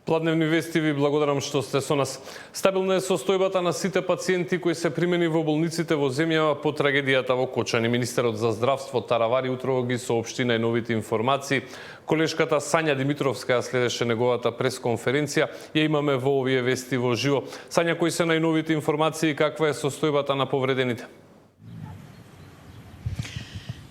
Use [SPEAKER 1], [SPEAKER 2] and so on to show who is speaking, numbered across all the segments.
[SPEAKER 1] Пладневни вести ви благодарам што сте со нас. Стабилна е состојбата на сите пациенти кои се примени во болниците во земјава по трагедијата во Кочани. Министерот за здравство Таравари утрово ги соопшти најновите информации. Колешката Сања Димитровска следеше неговата пресконференција. Ја имаме во овие вести во живо. Сања, кои се најновите информации и каква е состојбата на повредените?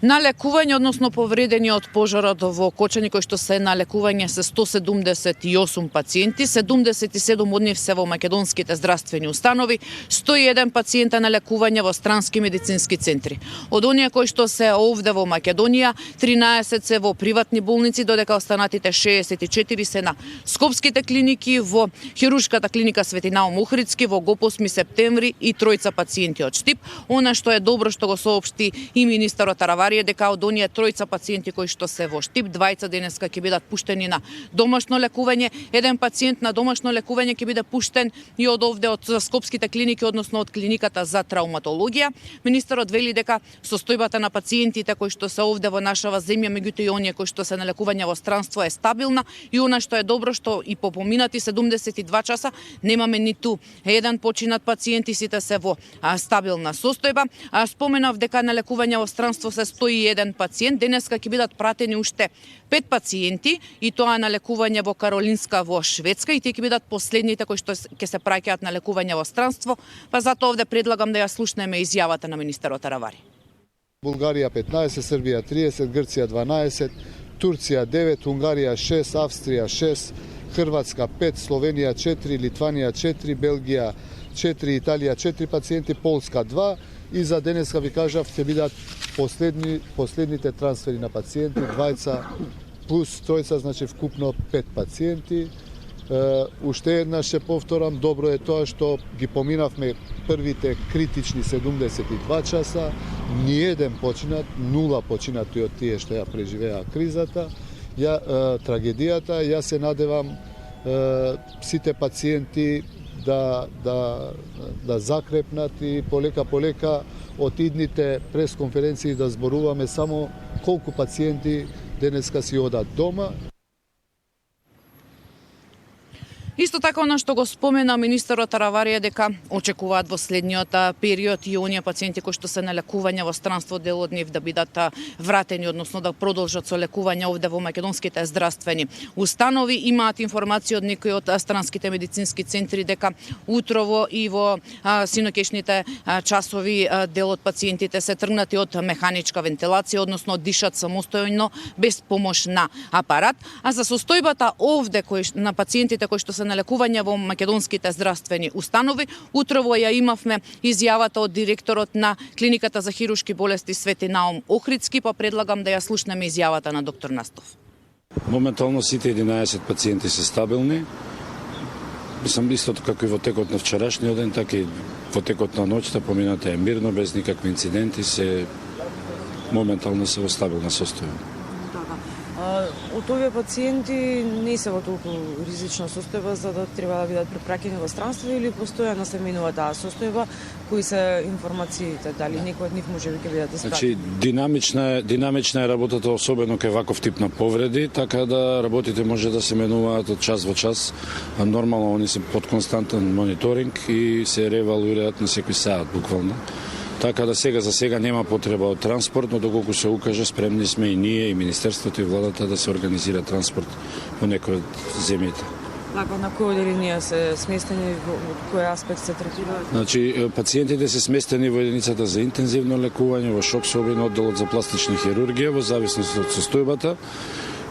[SPEAKER 2] На лекување, односно повредени од пожарот во Кочани, кои што се на лекување се 178 пациенти, 77 од нив се во македонските здравствени установи, 101 пациента на лекување во странски медицински центри. Од оние кои што се овде во Македонија, 13 се во приватни болници, додека останатите 64 се на скопските клиники, во хируршката клиника Свети Наум Охридски, во ГОП8 септември и тројца пациенти од Штип. Она што е добро што го соопшти и министерот Таравари е дека од оние тројца пациенти кои што се во Штип, двајца денеска ќе бидат пуштени на домашно лекување, еден пациент на домашно лекување ќе биде пуштен и од овде од скопските клиники, односно од клиниката за травматологија. Министерот вели дека состојбата на пациентите кои што се овде во нашава земја, меѓутоа и оние кои што се на лекување во странство е стабилна и она што е добро што и по поминати 72 часа немаме ниту еден починат пациент и сите се во стабилна состојба. Споменав дека на лекување во странство се 101 пациент, денеска ќе бидат пратени уште 5 пациенти и тоа на лекување во Каролинска во Шведска и тие ќе бидат последните кои што ќе се праќаат на лекување во странство, па затоа овде предлагам да ја слушнеме изјавата на министерот Таравари.
[SPEAKER 3] Булгарија 15, Србија 30, Грција 12, Турција 9, Унгарија 6, Австрија 6, Хрватска 5, Словенија 4, Литванија 4, Белгија 4, Италија 4 пациенти, Полска 2 и за денеска ви кажав ќе бидат последните трансфери на пациенти, двајца плюс тројца, значи вкупно 5 пациенти. Уште еднаш ќе повторам, добро е тоа што ги поминавме првите критични 72 часа, ни еден починат, нула починати од тие што ја преживеа кризата, трагедијата. Јас се надевам сите пациенти да закрепнат и полека од идните пресконференции да зборуваме само колку пациенти денеска си одат дома.
[SPEAKER 2] Исто така, она што го спомена министерот Таравари е дека очекуваат во следниот период и оние пациенти кои што се на лекување во странство, дел од нив да бидат вратени, односно да продолжат со лекување овде во македонските здравствени установи. Имаат информација од некои од странските медицински центри дека утрово и во синокешните часови дел од пациентите се тргнати од механичка вентилација, односно дишат самостојно без помош на апарат. А за состојбата овде на пациентите кои што се на лекување во македонските здравствени установи, утрово ја имавме изјавата од директорот на клиниката за хируршки болести Свети Наум Охридски, па предлагам да ја слушнеме изјавата на доктор Настов.
[SPEAKER 4] Моментално сите 11 пациенти се стабилни. Мислам исто како и во текот на вчерашниот ден, така и во текот на ноќта помината е мирно, без никакви инциденти, се моментално се во стабилна состојба.
[SPEAKER 5] Од овие пациенти не се во толку ризична состојба за да треба да бидат препраќени во странство или постојано се минува таа состојба, кои се информациите, дали некој од нив можеби ќе бидат испратени?
[SPEAKER 4] Значи динамична е работата, особено кај ваков тип на повреди, така да работите може да се менуваат од час во час, а нормално они се под константен мониторинг и се ревалуираат на секој саат буквално. Така да за сега нема потреба од транспорт, но доколку се укаже, спремни сме и ние, и Министерството, и владата да се организира транспорт во некој од земјите.
[SPEAKER 5] Така, на кој одделение се сместени, во кој аспект се третираат?
[SPEAKER 4] Значи, пациентите се сместени во единицата за интензивно лекување, во шок-собен одделот за пластична хирургија, во зависност од состојбата.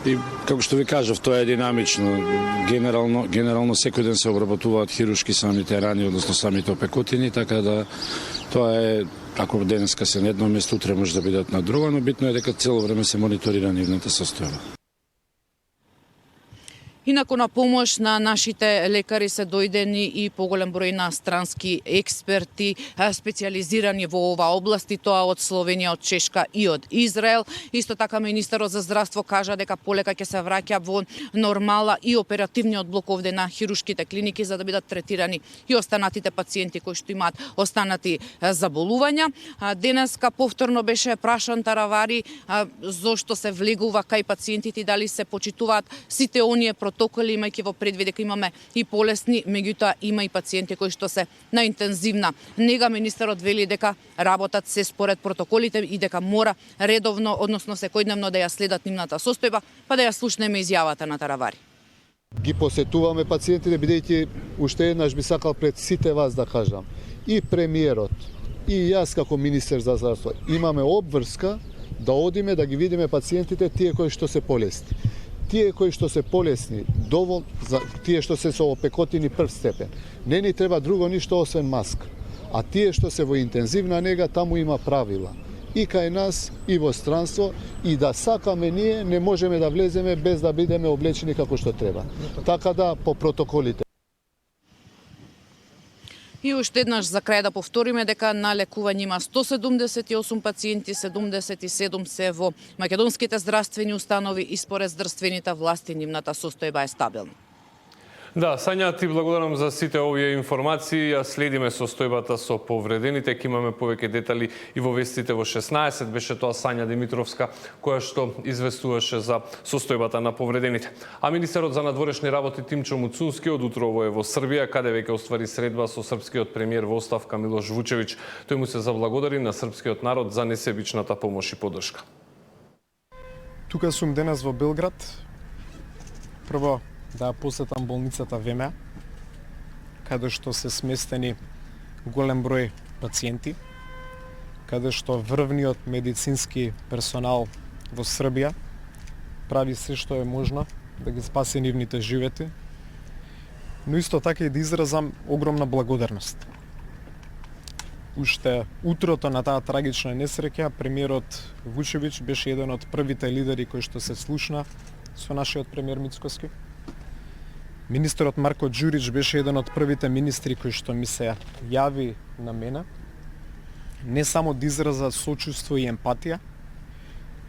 [SPEAKER 4] И како што ви кажав, тоа е динамично. Генерално секој ден се обработуваат хируршки самите рани, односно самите опекотини, така да тоа е, ако денеска се на едно место, утре може да бидат на друго, но битно е дека цело време се мониторира нивната состојба.
[SPEAKER 2] Инаку на помош на нашите лекари се дојдени и поголем број на странски експерти, специализирани во ова област, и тоа од Словенија, од Чешка и од Израел. Исто така министерот за здравство кажа дека полека ќе се враќа во нормала и оперативниот блок овде на хируршките клиники за да бидат третирани и останатите пациенти кои што имаат останати заболувања. Денеска повторно беше прашан Таравари зошто се влегува кај пациентите и дали се почитуваат сите оние протоколи, имајќи во предвид дека имаме и полесни, меѓутоа има и пациенти кои што се на интензивна нега. Министерот вели дека работат се според протоколите и дека мора редовно, односно секојдневно да ја следат нивната состојба, па да ја слушнеме изјавата на Таравари.
[SPEAKER 3] Ги посетуваме пациентите, бидејќи уште еднаш би сакал пред сите вас да кажам, и премиерот, и јас како министер за здравство имаме обврска да одиме да ги видиме пациентите, тие кои што се полесни. Тие кои што се полесни, тие што се со опекотини прв степен, не ни треба друго ништо освен маска. А тие што се во интензивна нега, таму има правила. И кај нас, и во странство, и да сакаме ние, не можеме да влеземе без да бидеме облечени како што треба. Така да, по протоколите.
[SPEAKER 2] И уште еднаш за крај да повториме дека на лекување има 178 пациенти, 77 се во македонските здравствени установи и според здравствените власти нивната состојба е стабилна.
[SPEAKER 1] Да, Сања, ти благодарам за сите овие информации. Ја следиме состојбата со повредените. Ке имаме повеќе детали и во вестите во 16. Беше тоа Сања Димитровска, која што известуваше за состојбата на повредените. А министерот за надворешни работи Тимчо Муцунски од утрово е во Србија, каде веќе оствари средба со српскиот премиер во оставка Милош Вучевиќ. Тој му се заблагодари на српскиот народ за несебичната помош и поддршка.
[SPEAKER 6] Тука сум денес во Белград. Прво да посетам болницата ВМА, каде што се сместени голем број пациенти, каде што врвниот медицински персонал во Србија прави се што е можно да ги спаси нивните животи, но исто така и да изразам огромна благодарност. Уште утрото на таа трагична несреќа, премиерот Вучевиќ беше еден од првите лидери кои што се слушна со нашиот премиер Мицкоски. Министерот Марко Ѓурич беше еден од првите министри кои што ми се јави на мене, не само да изразат сочувство и емпатија,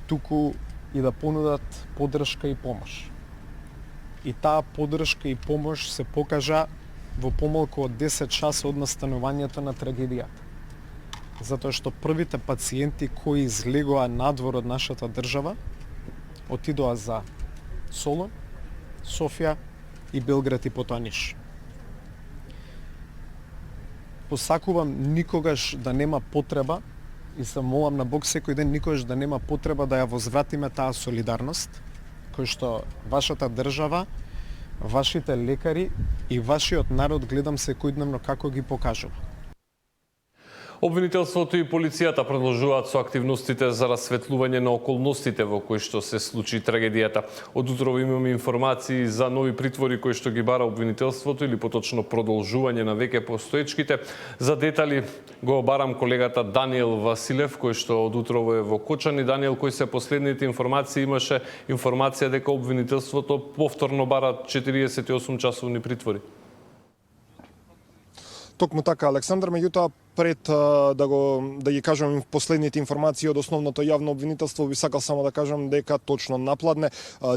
[SPEAKER 6] туку и да понудат поддршка и помош. И таа поддршка и помош се покажа во помалку од 10 часа од настанувањето на трагедијата. Затоа што првите пациенти кои излегоа надвор од нашата држава отидоа за Солун, Софија и Белград и потоа Ниш. Посакувам никогаш да нема потреба и се молам на Бог секој ден никогаш да нема потреба да ја возвратиме таа солидарност кој што вашата држава, вашите лекари и вашиот народ гледам секојдневно како ги покажува.
[SPEAKER 1] Обвинителството и полицијата продолжуваат со активностите за расветлување на околностите во кои што се случи трагедијата. Од утрово имаме информации за нови притвори кои што ги бара обвинителството или поточно продолжување на веќе постоечките. За детали го барам колегата Даниел Василев кој што од утрово е во Кочани. Даниел, кои се последните информации? Имаше информација дека обвинителството повторно бара 48 часовни притвори.
[SPEAKER 7] Токму така, Александар, меѓутоа пред да ги кажам последните информации од основното јавно обвинителство, би сакал само да кажам дека точно напладне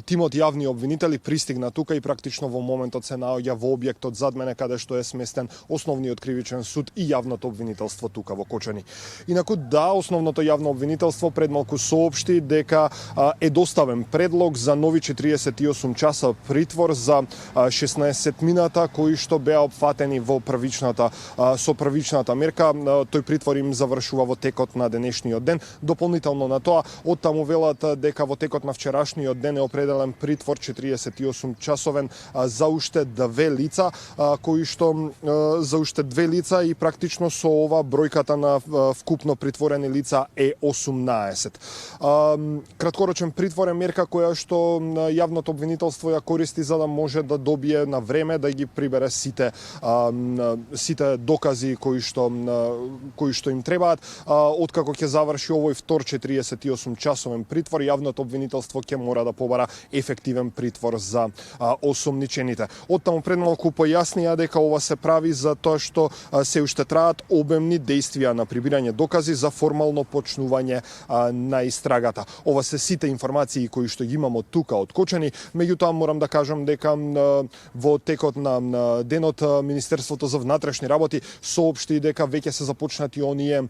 [SPEAKER 7] тимот јавни обвинители пристигна тука и практично во моментот се наоѓа во објектот зад мене каде што е сместен основниот кривичен суд и јавното обвинителство тука во Кочани. Инаку да, основното јавно обвинителство пред малку соопшти дека е доставен предлог за нови 48 часа притвор за 16 мината кои што беа опфатени во со првичната мерка. Тој притвор им завршува во текот на денешниот ден. Дополнително на тоа, оттаму велат дека во текот на вчерашниот ден е определен притвор 48 часовен за уште две лица, кои што за уште две лица и практично со ова бројката на вкупно притворени лица е 18. Краткорочен притвор е мерка која што јавното обвинителство ја користи за да може да добие на време да ги прибере сите докази кои што им требаат. Откако ќе заврши овој втор 48 часовен притвор, јавното обвинителство ќе мора да побара ефективен притвор за осомничените. Оттаму пред малку појаснија дека ова се прави за тоа што се уште траат обемни дејствија на прибирање докази за формално почнување на истрагата. Ова се сите информации кои што ги имамо тука од Кочани, меѓутоа морам да кажам дека во текот на денот Министерството за внатрешни работи соопшти дека веќе ќе се започнати оние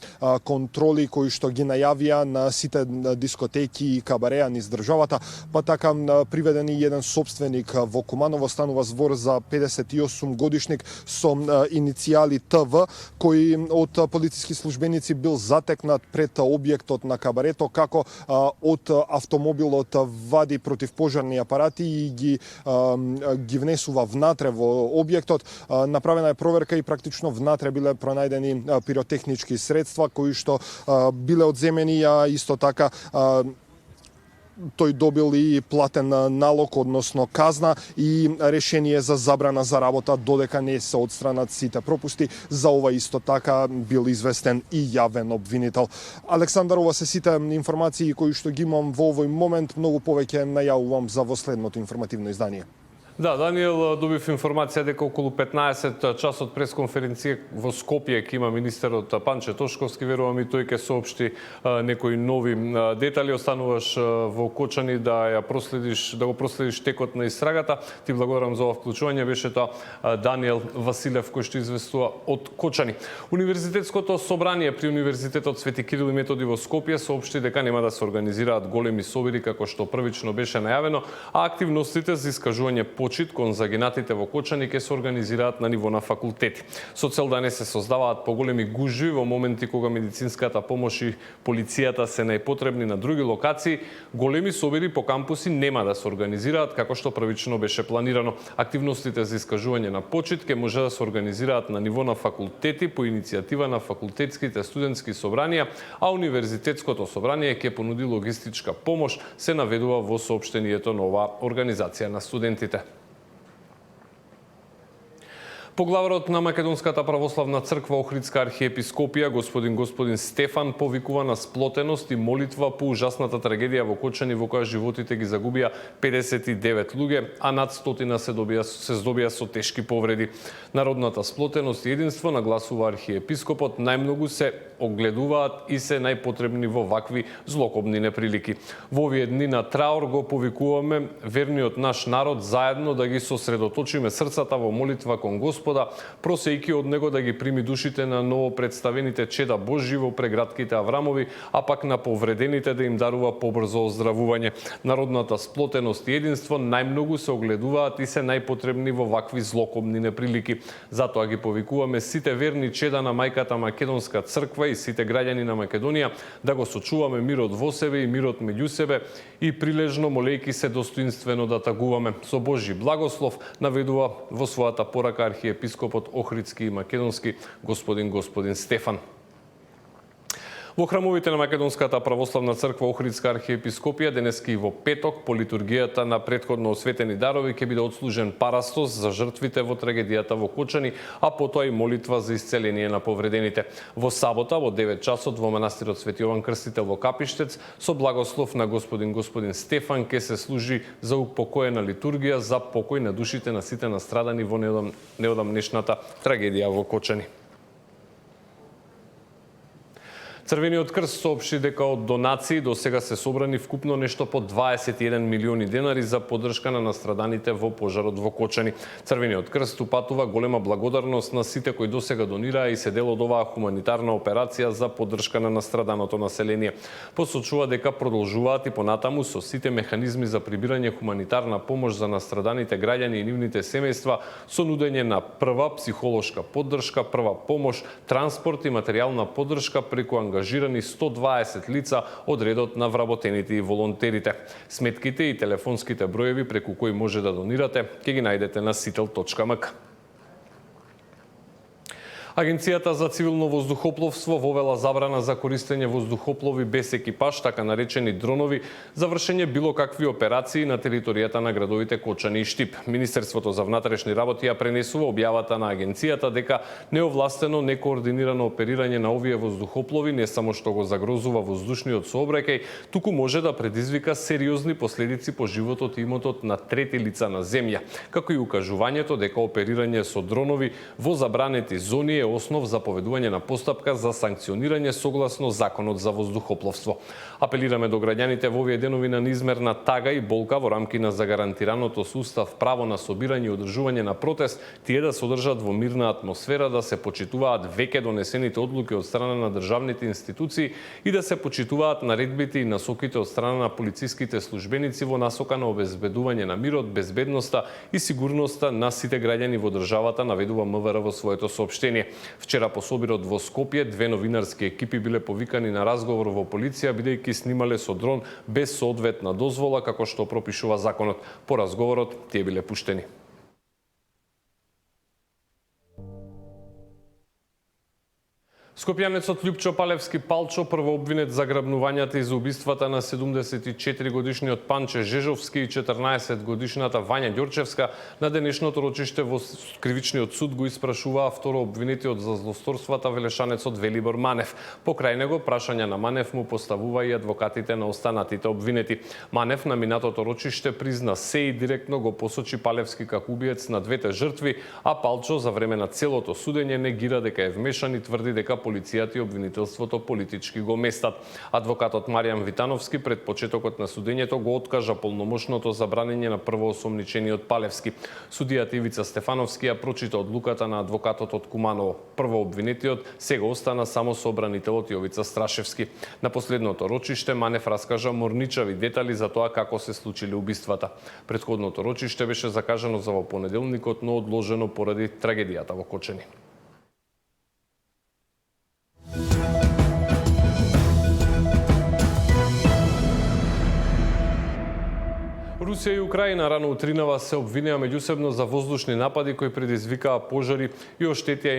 [SPEAKER 7] контроли кои што ги најавија на сите дискотеки и кабареа низ државата, па така приведен и еден сопственик во Куманово, станува збор за 58 годишник со иницијали ТВ, кој од полициски службеници бил затекнат пред објектот на кабарето, како од автомобилот вади противпожарни апарати и ги внесува внатре во објектот. Направена е проверка и практично внатре биле пронајдени пиротехнички средства кои што биле одземени, а исто така тој добил и платен налог, односно казна, и решение за забрана за работа додека не се одстранат сите пропусти. За ова исто така бил известен и јавен обвинител. Александар, ова се сите информации кои што ги имам во овој момент, многу повеќе најавувам за во следното информативно издание.
[SPEAKER 1] Да, Даниел, добив информација дека околу 15 часот пресконференција во Скопје ќе има министерот Панче Тошковски, верувам и тој ќе соопшти некои нови детали. Остануваш во Кочани да го проследиш текот на истрагата. Ти благодарам за ова вклучување, беше тоа Даниел Василев кој што известува од Кочани. Универзитетското собрание при Универзитетот Свети Кирил и Методи во Скопје соопшти дека нема да се организираат големи собири како што првично беше најавено, а активностите за искажување почит кон загинатите во Кочани ќе се организираат на ниво на факултети. Со цел да не се создаваат поголеми гужви во моменти кога медицинската помош и полицијата се најпотребни на други локации, големи собири по кампуси нема да се организираат како што првично беше планирано. Активностите за искажување на почит ќе може да се организираат на ниво на факултети по иницијатива на факултетските студентски собранија, а Универзитетското собрание ќе понуди логистичка помош, се наведува во соопштението на оваа организација на студентите. Поглаварот на Македонската православна црква Охридска архиепископија господин Стефан повикува на сплотеност и молитва по ужасната трагедија во Кочани во која животите ги загубија 59 луѓе, а над 100 се здобија со тешки повреди. Народната сплотеност и единство, нагласува архиепископот, најмногу се огледуваат и се најпотребни во вакви злокобни неприлики. Во овие дни на траор го повикуваме верниот наш народ заедно да ги сосредоточиме срцата во молитва кон Господа, просејки од него да ги прими душите на ново представените чеда Божји во прегратките Аврамови, а пак на повредените да им дарува побрзо оздравување. Народната сплотеност и единство најмногу се огледуваат и се најпотребни во вакви злокобни неприлики. Затоа ги повикуваме сите верни чеда на мајката Македонска црква и сите граѓани на Македонија да го сочуваме мирот во себе и мирот меѓу себе и прилежно молејки се достоинствено да тагуваме. Со Божји благослов, наведува во својата порака архиепископот Охридски и Македонски господин Стефан. Во храмовите на Македонската православна црква Охридска архиепископија денески и во петок по литургијата на претходно осветени дарови ќе биде отслужен парастос за жртвите во трагедијата во Кочани, а потоа и молитва за исцеление на повредените. Во сабота во 9 часот во манастирот Свети Јован Крстител во Капиштец со благослов на господин Стефан ќе се служи за упокоена литургија за покој на душите на сите настрадани во неодамнешната трагедија во Кочани. Црвениот крст соопшти дека од донации до сега се собрани вкупно нешто по 21 милиони денари за поддршка на настраданите во пожарот во Кочани. Црвениот крст упатува голема благодарност на сите кои досега донираа и се дел од оваа хуманитарна операција за поддршка на настраданото население. Посочува дека продолжуваат и понатаму со сите механизми за прибирање хуманитарна помош за настраданите граѓани и нивните семејства со нудење на прва психолошка поддршка, прва помош, транспорт и материјална поддршка преку ангажирани 120 лица од редот на вработените и волонтерите. Сметките и телефонските броеви преку кои може да донирате ќе ги најдете на sitel.mk. Агенцијата за цивилно воздухопловство вовела забрана за користење воздухоплови без екипаж, така наречени дронови, за вршење било какви операции на територијата на градовите Кочани и Штип. Министерството за внатрешни работи ја пренесува објавата на агенцијата дека неовластено, некоординирано оперирање на овие воздухоплови не само што го загрозува воздушниот сообраќај, туку може да предизвика сериозни последици по животот и имотот на трети лица на земја, како и укажувањето дека оперирање со дронови во забранети зони е основ за поведување на постапка за санкционирање согласно Законот за воздухопловство. Апелираме до граѓаните во овие денови на неизмерна тага и болка во рамки на загарантираното со устав право на собирање и одржување на протест, тие да се одржат во мирна атмосфера, да се почитуваат веќе донесените одлуки од страна на државните институции и да се почитуваат наредбите и насоките од страна на полициските службеници во насока на обезбедување на мирот, безбедноста и сигурноста на сите граѓани во државата, наведува МВР во своето соопштение. Вчера по собирот во Скопје, две новинарски екипи биле повикани на разговор во полиција, бидејќи снимале со дрон без соодветна дозвола, како што пропишува законот. По разговорот тие биле пуштени. Скопјанецот Љупчо Палевски Палчо, првообвинет за грабнувањата и за убиствата на 74-годишниот Панче Жежовски и 14-годишната Вања Ѓорчевска, на денешното рочиште во кривичниот суд го испрашуваа второобвинетиот за злосторствата велешанецот Велибор Манев. Покрај него прашања на Манев му поставува и адвокатите на останатите обвинети. Манев на минатото рочиште призна се и директно го посочи Палевски како убиец на двете жртви, а Палчо за време на целото судење негира дека е вмешан и тврди дека полицијата и обвинителството политички го местат. Адвокатот Маријан Витановски пред почетокот на судењето го откажа полномошното забранење на првоосомничениот Палевски. Судијата Ивица Стефановски ја прочита одлуката на адвокатот од Куманово. Првообвинетиот сега остана само собранителот Јовица Страшевски. На последното рочиште Манев раскажа морничави детали за тоа како се случиле убиствата. Претходното рочиште беше закажано за во понеделникот, но одложено поради трагедијата во Кочани. Русија и Украина рано утринава се обвинија меѓусебно за воздушни напади кои предизвикаа пожари и оштетија